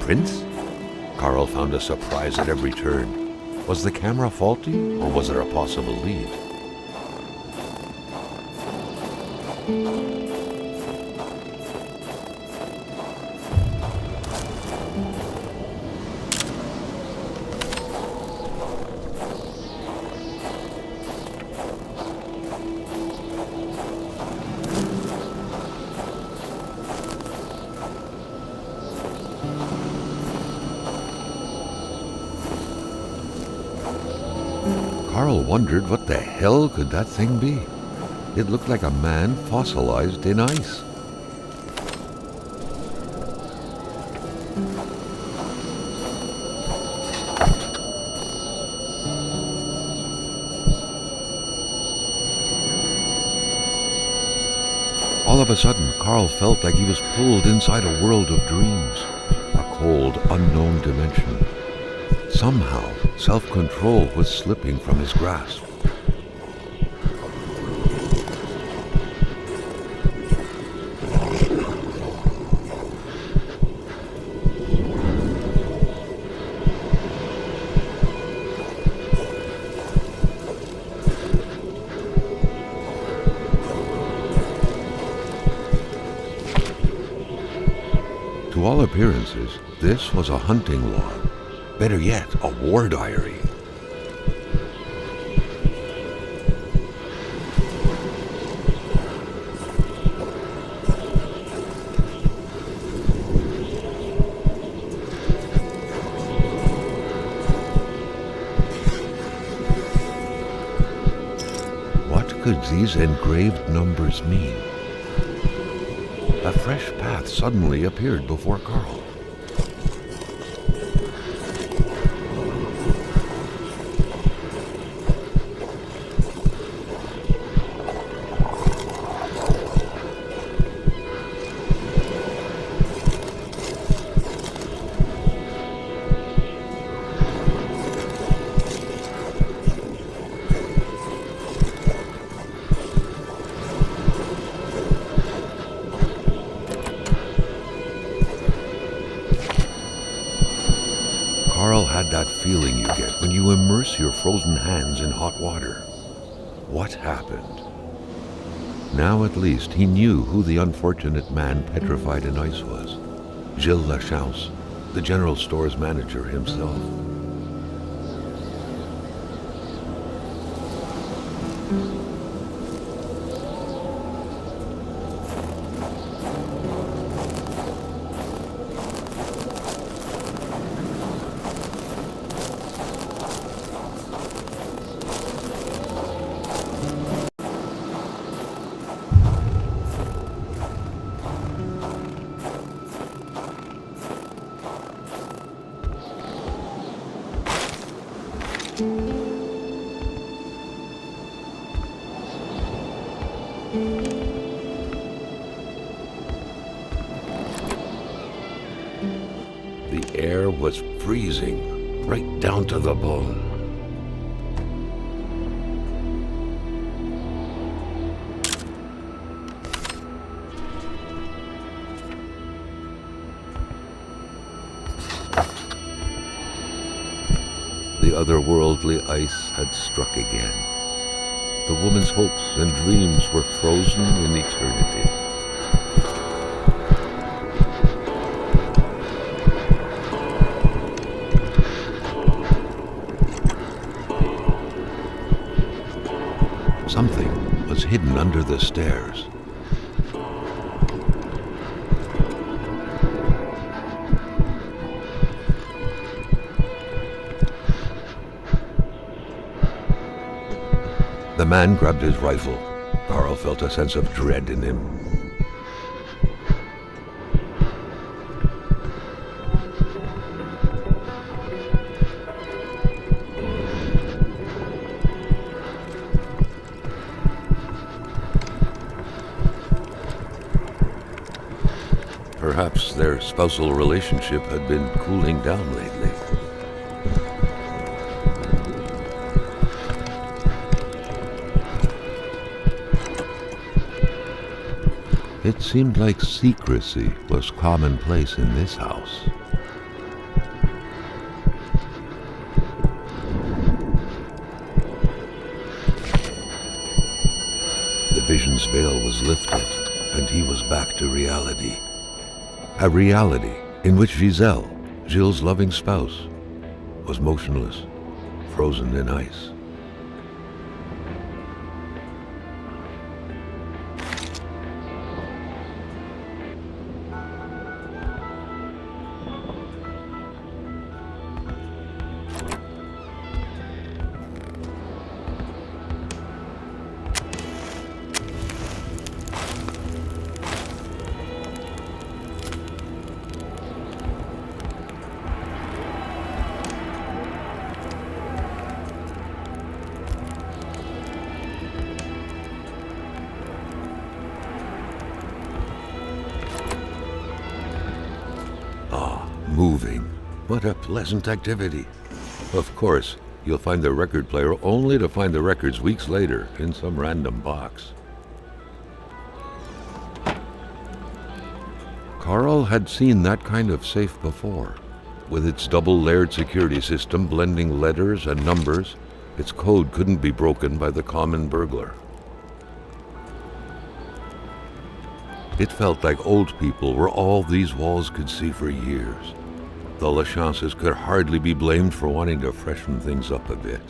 Prince? Carl found a surprise at every turn. Was the camera faulty, or was there a possible lead? Carl wondered what the hell could that thing be. It looked like a man fossilized in ice. All of a sudden, Carl felt like he was pulled inside a world of dreams, a cold, unknown dimension. Somehow, self-control was slipping from his grasp. To all appearances, this was a hunting log. Better yet, a war diary. What could these engraved numbers mean? A fresh path suddenly appeared before Carl. Carl had that feeling you get when you immerse your frozen hands in hot water. What happened? Now at least he knew who the unfortunate man petrified in ice was. Gilles Lachance, the general store's manager himself. The air was freezing, right down to the bone. The otherworldly ice had struck again. The woman's hopes and dreams were frozen in eternity. Something was hidden under the stairs. The man grabbed his rifle. Carl felt a sense of dread in him. Perhaps their spousal relationship had been cooling down lately. It seemed like secrecy was commonplace in this house. The vision's veil was lifted, and he was back to reality. A reality in which Giselle, Gilles' loving spouse, was motionless, frozen in ice. Moving. What a pleasant activity. Of course, you'll find the record player only to find the records weeks later in some random box. Carl had seen that kind of safe before. With its double-layered security system blending letters and numbers, its code couldn't be broken by the common burglar. It felt like old people were all these walls could see for years. The Lachances could hardly be blamed for wanting to freshen things up a bit.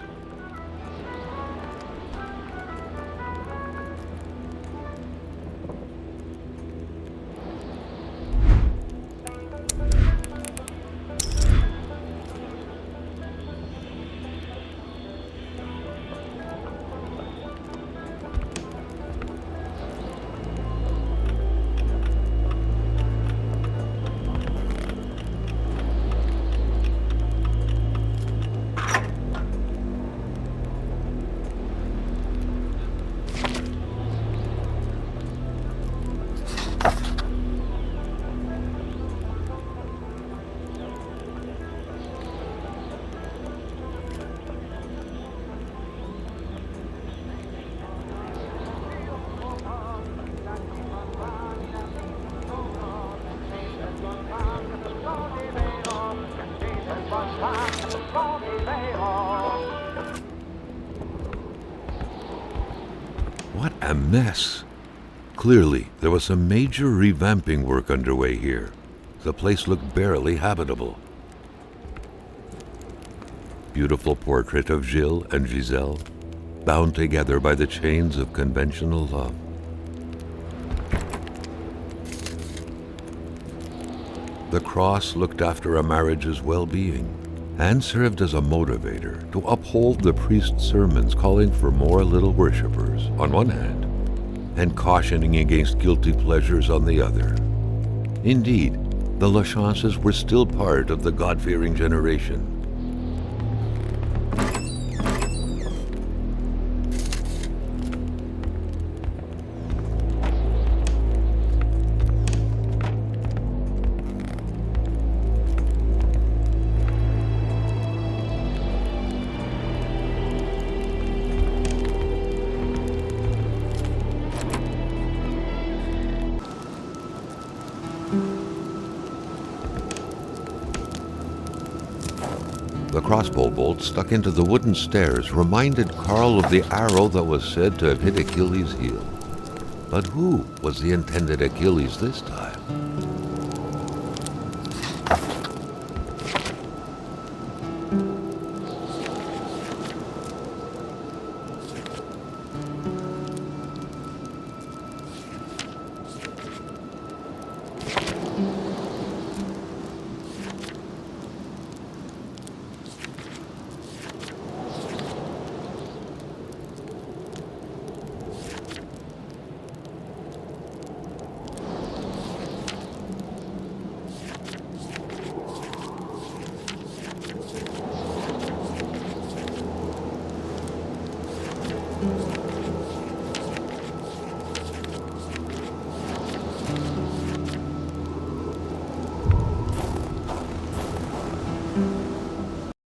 What a mess. Clearly, there was some major revamping work underway here. The place looked barely habitable. Beautiful portrait of Gilles and Giselle, bound together by the chains of conventional love. The cross looked after a marriage's well-being and served as a motivator to uphold the priest's sermons calling for more little worshippers on one hand and cautioning against guilty pleasures on the other. Indeed, the Lachances were still part of the God-fearing generation. The crossbow bolt stuck into the wooden stairs reminded Carl of the arrow that was said to have hit Achilles' heel. But who was the intended Achilles this time?